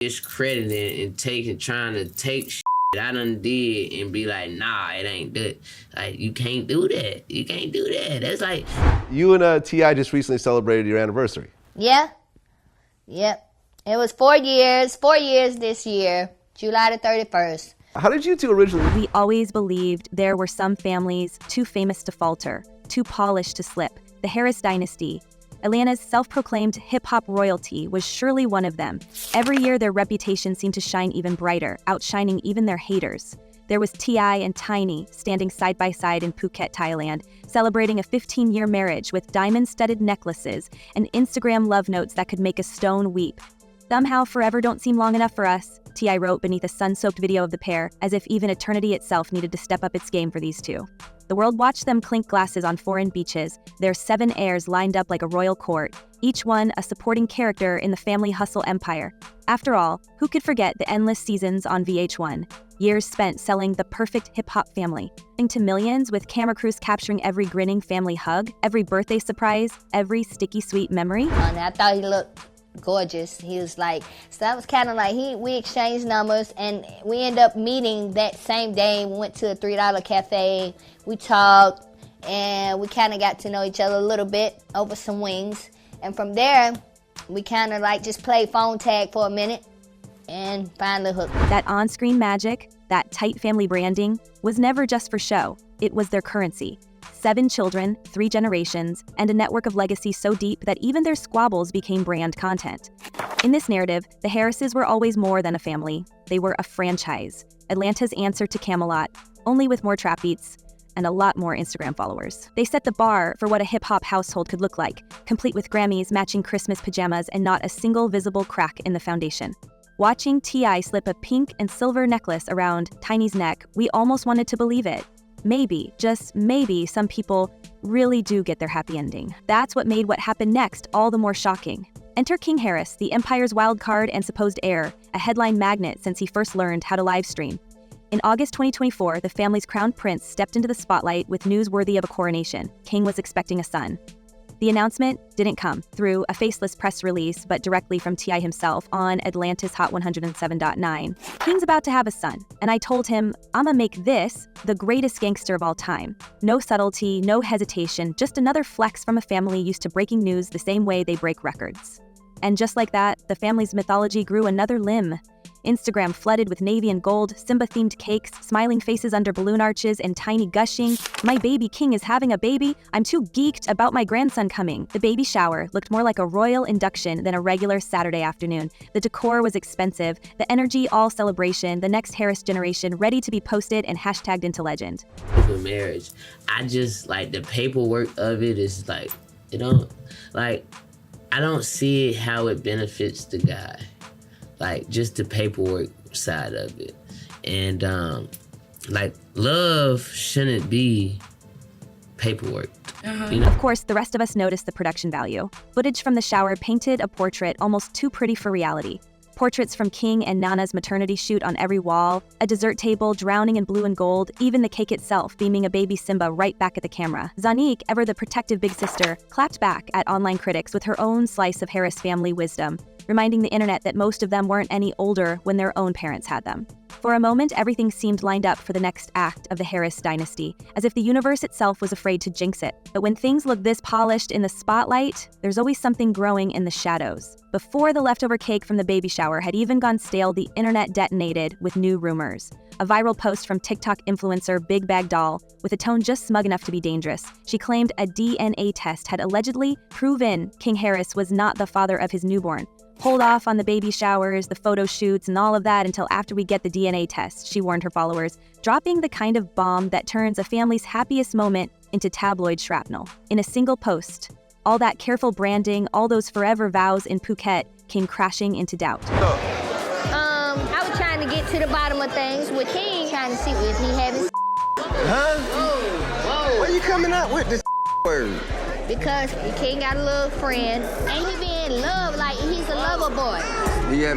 discrediting and trying to take shit I done did and be like, nah, it ain't good. Like, you can't do that. You can't do that. That's like... You and T.I. just recently celebrated your anniversary. Yeah. Yep. It was 4 years this year, July the 31st. How did you two originally... We always believed there were some families too famous to falter, too polished to slip. The Harris dynasty, Atlanta's self-proclaimed hip-hop royalty, was surely one of them. Every year their reputation seemed to shine even brighter, outshining even their haters. There was T.I. and Tiny standing side by side in Phuket, Thailand, celebrating a 15-year marriage with diamond-studded necklaces and Instagram love notes that could make a stone weep. Somehow forever don't seem long enough for us, T.I. wrote beneath a sun-soaked video of the pair, as if even eternity itself needed to step up its game for these two. The world watched them clink glasses on foreign beaches, their 7 heirs lined up like a royal court, each one a supporting character in the family hustle empire. After all, who could forget the endless seasons on VH1? Years spent selling the perfect hip-hop family, to millions with camera crews capturing every grinning family hug, every birthday surprise, every sticky sweet memory. And I thought he looked gorgeous. He was like, so that was kind of like, we exchanged numbers and we ended up meeting that same day. We went to a $3 cafe, we talked, and we kind of got to know each other a little bit over some wings. And from there, we kind of like just played phone tag for a minute and finally hooked. That on-screen magic, that tight family branding, was never just for show. It was their currency. 7 children, 3 generations, and a network of legacy so deep that even their squabbles became brand content. In this narrative, the Harrises were always more than a family. They were a franchise, Atlanta's answer to Camelot, only with more trap beats and a lot more Instagram followers. They set the bar for what a hip-hop household could look like, complete with Grammys, matching Christmas pajamas, and not a single visible crack in the foundation. Watching T.I. slip a pink and silver necklace around Tiny's neck, we almost wanted to believe it. Maybe, just maybe, some people really do get their happy ending. That's what made what happened next all the more shocking. Enter King Harris, the empire's wild card and supposed heir, a headline magnet since he first learned how to live stream. In August 2024, the family's crown prince stepped into the spotlight with news worthy of a coronation. King was expecting a son. The announcement didn't come through a faceless press release, but directly from T.I. himself on Atlanta's Hot 107.9. King's about to have a son, and I told him, I'ma make this the greatest gangster of all time. No subtlety, no hesitation, just another flex from a family used to breaking news the same way they break records. And just like that, the family's mythology grew another limb. Instagram flooded with navy and gold, Simba-themed cakes, smiling faces under balloon arches, and Tiny gushing, "My baby king is having a baby. I'm too geeked about my grandson coming." The baby shower looked more like a royal induction than a regular Saturday afternoon. The decor was expensive, the energy all celebration, the next Harris generation ready to be posted and hashtagged into legend. For marriage, I just, like, the paperwork of it is like, I don't see how it benefits the guy. Like, just the paperwork side of it. And, like, love shouldn't be paperwork. You know? Of course, the rest of us noticed the production value. Footage from the shower painted a portrait almost too pretty for reality. Portraits from King and Nana's maternity shoot on every wall, a dessert table drowning in blue and gold, even the cake itself beaming a baby Simba right back at the camera. Zanique, ever the protective big sister, clapped back at online critics with her own slice of Harris family wisdom, reminding the internet that most of them weren't any older when their own parents had them. For a moment, everything seemed lined up for the next act of the Harris dynasty, as if the universe itself was afraid to jinx it. But when things look this polished in the spotlight, there's always something growing in the shadows. Before the leftover cake from the baby shower had even gone stale, the internet detonated with new rumors. A viral post from TikTok influencer Big Bag Doll, with a tone just smug enough to be dangerous. She claimed a DNA test had allegedly proven King Harris was not the father of his newborn. Hold off on the baby showers, the photo shoots, and all of that until after we get the DNA test, she warned her followers, dropping the kind of bomb that turns a family's happiest moment into tabloid shrapnel. In a single post, all that careful branding, all those forever vows in Phuket came crashing into doubt. I was trying to get to the bottom of things with King, trying to see if he having Huh? Whoa. Why you coming out with this word? because King got a little friend, and he be in love, like he's a lover boy. Yeah.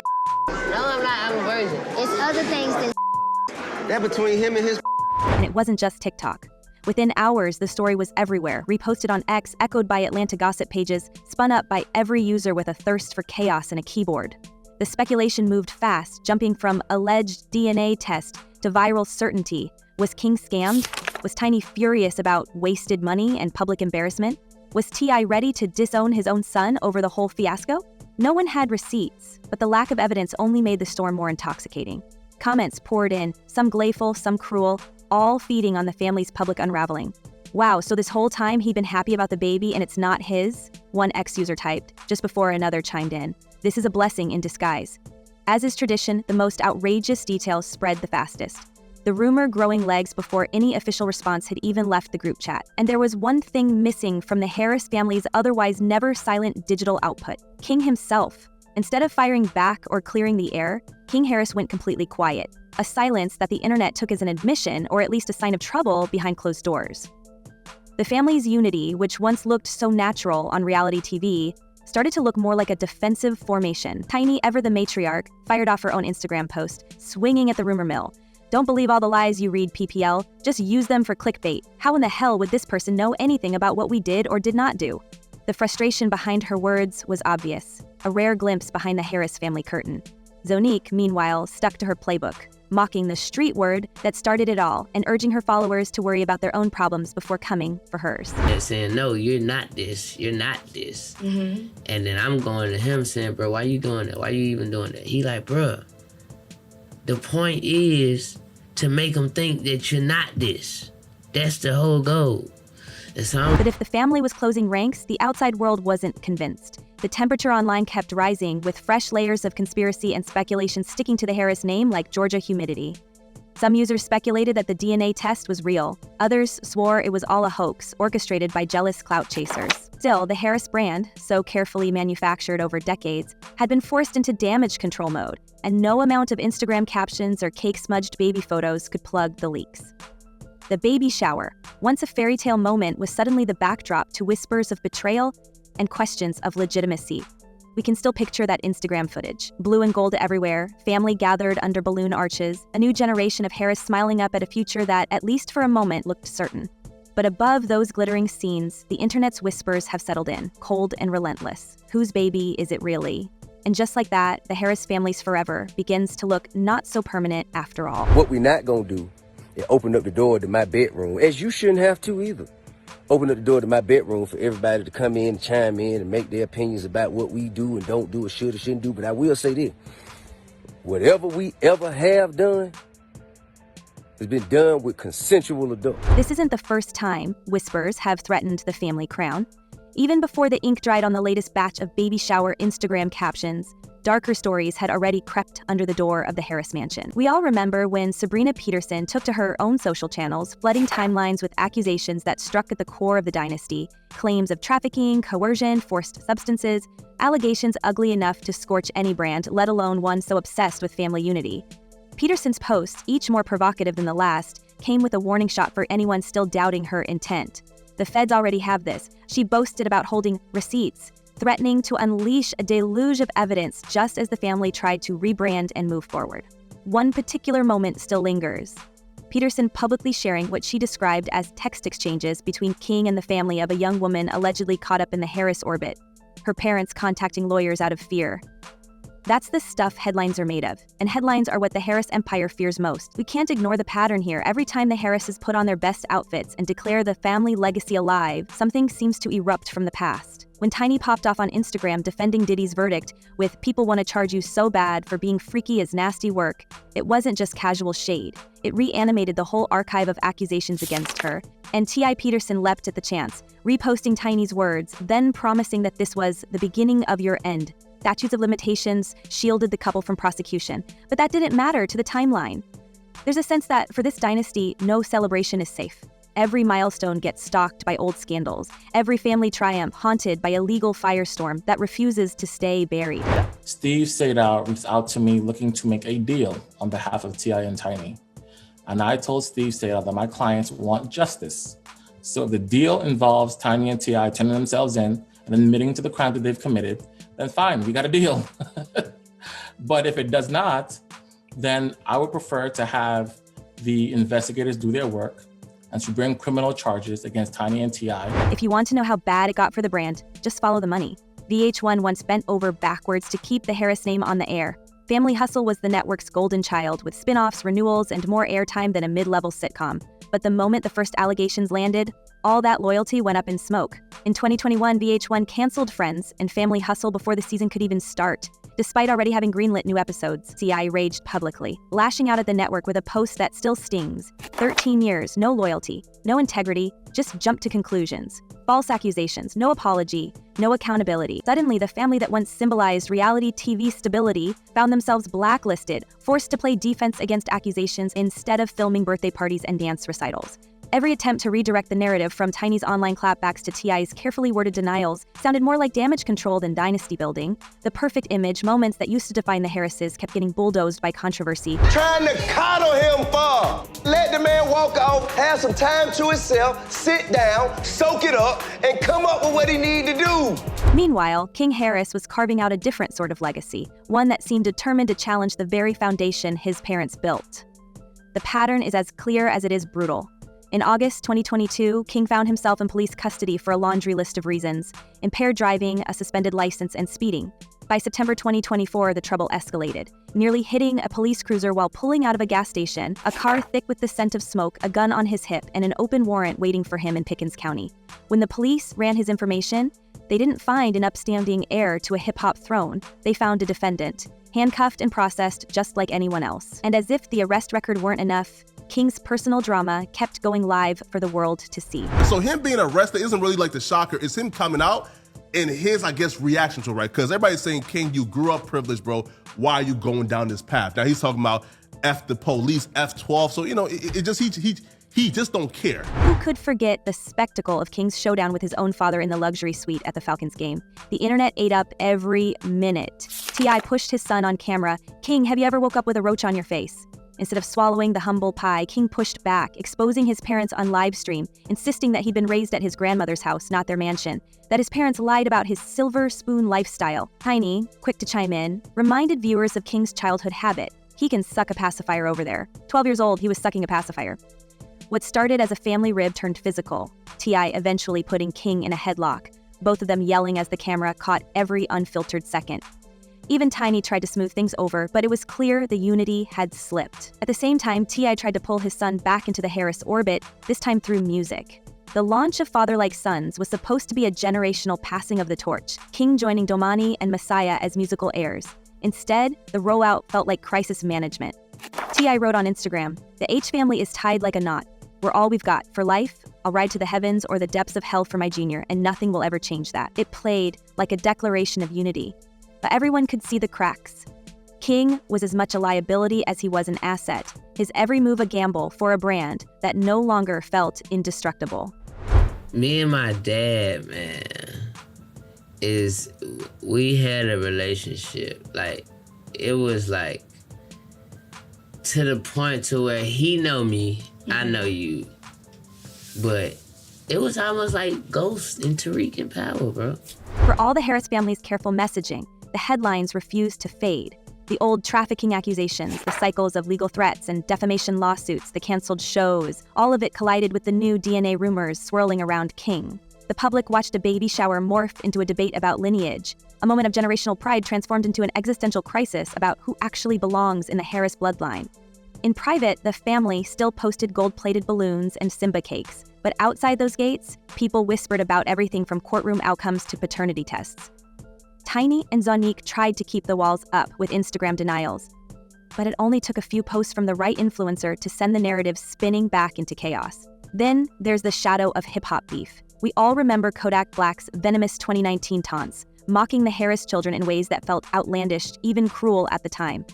No, I'm not, I'm a virgin. It's other things than That between him and his. And it wasn't just TikTok. Within hours, the story was everywhere, reposted on X, echoed by Atlanta gossip pages, spun up by every user with a thirst for chaos and a keyboard. The speculation moved fast, jumping from alleged DNA test to viral certainty. Was King scammed? Was Tiny furious about wasted money and public embarrassment? Was T.I. ready to disown his own son over the whole fiasco? No one had receipts, but the lack of evidence only made the storm more intoxicating. Comments poured in, some gleeful, some cruel, all feeding on the family's public unraveling. Wow, so this whole time he'd been happy about the baby and it's not his? One ex-user typed, just before another chimed in. This is a blessing in disguise. As is tradition, the most outrageous details spread the fastest. The rumor growing legs before any official response had even left the group chat. And there was one thing missing from the Harris family's otherwise never silent digital output: King himself. Instead of firing back or clearing the air, King Harris went completely quiet, a silence that the internet took as an admission or at least a sign of trouble behind closed doors. The family's unity, which once looked so natural on reality TV, started to look more like a defensive formation. Tiny, ever the matriarch, fired off her own Instagram post, swinging at the rumor mill. Don't believe all the lies you read, PPL. Just use them for clickbait. How in the hell would this person know anything about what we did or did not do? The frustration behind her words was obvious, a rare glimpse behind the Harris family curtain. Zonique, meanwhile, stuck to her playbook, mocking the street word that started it all and urging her followers to worry about their own problems before coming for hers. They're saying, no, you're not this, you're not this. And then I'm going to him saying, bro, why you doing that? Why you even doing that? He like, bro, the point is to make them think that you're not this. That's the whole goal. But if the family was closing ranks, the outside world wasn't convinced. The temperature online kept rising, with fresh layers of conspiracy and speculation sticking to the Harris name like Georgia humidity. Some users speculated that the DNA test was real. Others swore it was all a hoax, orchestrated by jealous clout chasers. Still, the Harris brand, so carefully manufactured over decades, had been forced into damage control mode, and no amount of Instagram captions or cake-smudged baby photos could plug the leaks. The baby shower, once a fairy tale moment, was suddenly the backdrop to whispers of betrayal and questions of legitimacy. We can still picture that Instagram footage. Blue and gold everywhere, family gathered under balloon arches, a new generation of Harris smiling up at a future that, at least for a moment, looked certain. But above those glittering scenes, the internet's whispers have settled in, cold and relentless. Whose baby is it really? And just like that, the Harris family's forever begins to look not so permanent after all. What we not gonna do is open up the door to my bedroom, as you shouldn't have to either. Open up the door to my bedroom for everybody to come in, chime in, and make their opinions about what we do and don't do or should or shouldn't do. But I will say this: whatever we ever have done has been done with consensual adults. This isn't the first time whispers have threatened the family crown. Even before the ink dried on the latest batch of baby shower Instagram captions, darker stories had already crept under the door of the Harris mansion. We all remember when Sabrina Peterson took to her own social channels, flooding timelines with accusations that struck at the core of the dynasty: claims of trafficking, coercion, forced substances, allegations ugly enough to scorch any brand, let alone one so obsessed with family unity. Peterson's posts, each more provocative than the last, came with a warning shot for anyone still doubting her intent. The feds already have this. She boasted about holding receipts, threatening to unleash a deluge of evidence just as the family tried to rebrand and move forward. One particular moment still lingers: Peterson publicly sharing what she described as text exchanges between King and the family of a young woman allegedly caught up in the Harris orbit, her parents contacting lawyers out of fear. That's the stuff headlines are made of, and headlines are what the Harris empire fears most. We can't ignore the pattern here. Every time the Harrises put on their best outfits and declare the family legacy alive, something seems to erupt from the past. When Tiny popped off on Instagram defending Diddy's verdict with "people want to charge you so bad for being freaky as nasty work," it wasn't just casual shade. It reanimated the whole archive of accusations against her, and T.I. Peterson leapt at the chance, reposting Tiny's words, then promising that this was the beginning of your end. Statutes of limitations shielded the couple from prosecution, but that didn't matter to the timeline. There's a sense that for this dynasty, no celebration is safe. Every milestone gets stalked by old scandals. Every family triumph haunted by a legal firestorm that refuses to stay buried. Steve Sadar reached out to me looking to make a deal on behalf of T.I. and Tiny. And I told Steve Sadar that my clients want justice. So if the deal involves Tiny and T.I. turning themselves in and admitting to the crime that they've committed, then fine, we got a deal. But if it does not, then I would prefer to have the investigators do their work and to bring criminal charges against Tiny and T.I. If you want to know how bad it got for the brand, just follow the money. VH1 once bent over backwards to keep the Harris name on the air. Family Hustle was the network's golden child, with spin-offs, renewals, and more airtime than a mid-level sitcom. But the moment the first allegations landed, all that loyalty went up in smoke. In 2021, VH1 canceled Friends and Family Hustle before the season could even start. Despite already having greenlit new episodes, CI raged publicly, lashing out at the network with a post that still stings. 13 years, no loyalty, no integrity, just jump to conclusions. False accusations, no apology, no accountability. Suddenly, the family that once symbolized reality TV stability found themselves blacklisted, forced to play defense against accusations instead of filming birthday parties and dance recitals. Every attempt to redirect the narrative from Tiny's online clapbacks to T.I.'s carefully worded denials sounded more like damage control than dynasty building. The perfect image, moments that used to define the Harrises, kept getting bulldozed by controversy. Trying to coddle him for. Let the man walk off, have some time to himself, sit down, soak it up, and come up with what he need to do. Meanwhile, King Harris was carving out a different sort of legacy, one that seemed determined to challenge the very foundation his parents built. The pattern is as clear as it is brutal. In August 2022, King found himself in police custody for a laundry list of reasons: impaired driving, a suspended license, and speeding. By September 2024, the trouble escalated, nearly hitting a police cruiser while pulling out of a gas station, a car thick with the scent of smoke, a gun on his hip, and an open warrant waiting for him in Pickens County. When the police ran his information, they didn't find an upstanding heir to a hip-hop throne. They found a defendant, handcuffed and processed just like anyone else. And as if the arrest record weren't enough, King's personal drama kept going live for the world to see. So him being arrested isn't really like the shocker. It's him coming out and his, I guess, reaction to it, right? Because everybody's saying, King, you grew up privileged, bro. Why are you going down this path? Now he's talking about F the police, F12. So, you know, he just don't care. Who could forget the spectacle of King's showdown with his own father in the luxury suite at the Falcons game? The internet ate up every minute. T.I. pushed his son on camera. King, have you ever woke up with a roach on your face? Instead of swallowing the humble pie, King pushed back, exposing his parents on live stream, insisting that he'd been raised at his grandmother's house, not their mansion, that his parents lied about his silver spoon lifestyle. Tiny, quick to chime in, reminded viewers of King's childhood habit. He can suck a pacifier over there. 12 years old, he was sucking a pacifier. What started as a family rib turned physical, T.I. eventually putting King in a headlock, both of them yelling as the camera caught every unfiltered second. Even Tiny tried to smooth things over, but it was clear the unity had slipped. At the same time, T.I. tried to pull his son back into the Harris orbit, this time through music. The launch of Father Like Sons was supposed to be a generational passing of the torch, King joining Domani and Messiah as musical heirs. Instead, the rollout felt like crisis management. T.I. wrote on Instagram, "The H family is tied like a knot. We're all we've got. For life, I'll ride to the heavens or the depths of hell for my junior, and nothing will ever change that." It played like a declaration of unity. But everyone could see the cracks. King was as much a liability as he was an asset, his every move a gamble for a brand that no longer felt indestructible. Me and my dad, man, we had a relationship. Like, it was like to the point to where he know me, I know you. But it was almost like Ghost and Tariq and Power, bro. For all the Harris family's careful messaging, the headlines refused to fade. The old trafficking accusations, the cycles of legal threats and defamation lawsuits, the canceled shows, all of it collided with the new DNA rumors swirling around King. The public watched a baby shower morph into a debate about lineage. A moment of generational pride transformed into an existential crisis about who actually belongs in the Harris bloodline. In private, the family still posted gold-plated balloons and Simba cakes, but outside those gates, people whispered about everything from courtroom outcomes to paternity tests. Tiny and Zonique tried to keep the walls up with Instagram denials, but it only took a few posts from the right influencer to send the narrative spinning back into chaos. Then there's the shadow of hip-hop beef. We all remember Kodak Black's venomous 2019 taunts, mocking the Harris children in ways that felt outlandish, even cruel at the time.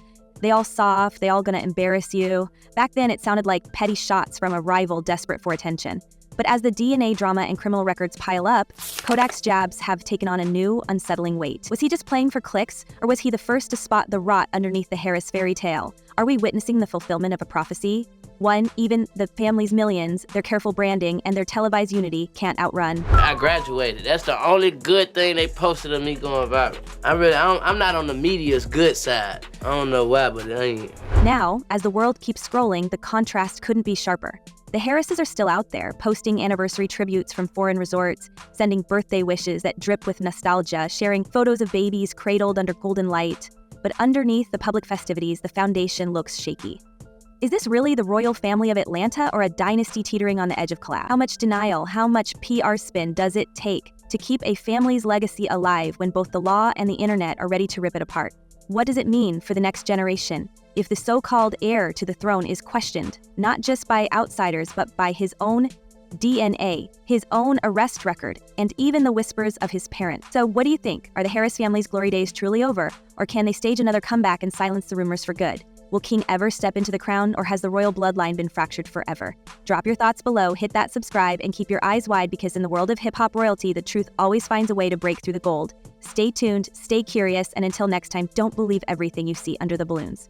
They all soft, they all gonna embarrass you. Back then it sounded like petty shots from a rival desperate for attention. But as the DNA drama and criminal records pile up, Kodak's jabs have taken on a new, unsettling weight. Was he just playing for clicks, or was he the first to spot the rot underneath the Harris fairy tale? Are we witnessing the fulfillment of a prophecy? One, even the family's millions, their careful branding, and their televised unity can't outrun. I graduated. That's the only good thing they posted of me going viral. I'm not on the media's good side. I don't know why, but I ain't. Now, as the world keeps scrolling, the contrast couldn't be sharper. The Harrises are still out there, posting anniversary tributes from foreign resorts, sending birthday wishes that drip with nostalgia, sharing photos of babies cradled under golden light. But underneath the public festivities, the foundation looks shaky. Is this really the royal family of Atlanta or a dynasty teetering on the edge of collapse? How much denial, how much PR spin does it take to keep a family's legacy alive when both the law and the internet are ready to rip it apart? What does it mean for the next generation if the so-called heir to the throne is questioned, not just by outsiders, but by his own DNA, his own arrest record, and even the whispers of his parents? So what do you think? Are the Harris family's glory days truly over, or can they stage another comeback and silence the rumors for good? Will King ever step into the crown, or has the royal bloodline been fractured forever? Drop your thoughts below, hit that subscribe, and keep your eyes wide, because in the world of hip-hop royalty, the truth always finds a way to break through the gold. Stay tuned, stay curious, and until next time, don't believe everything you see under the balloons.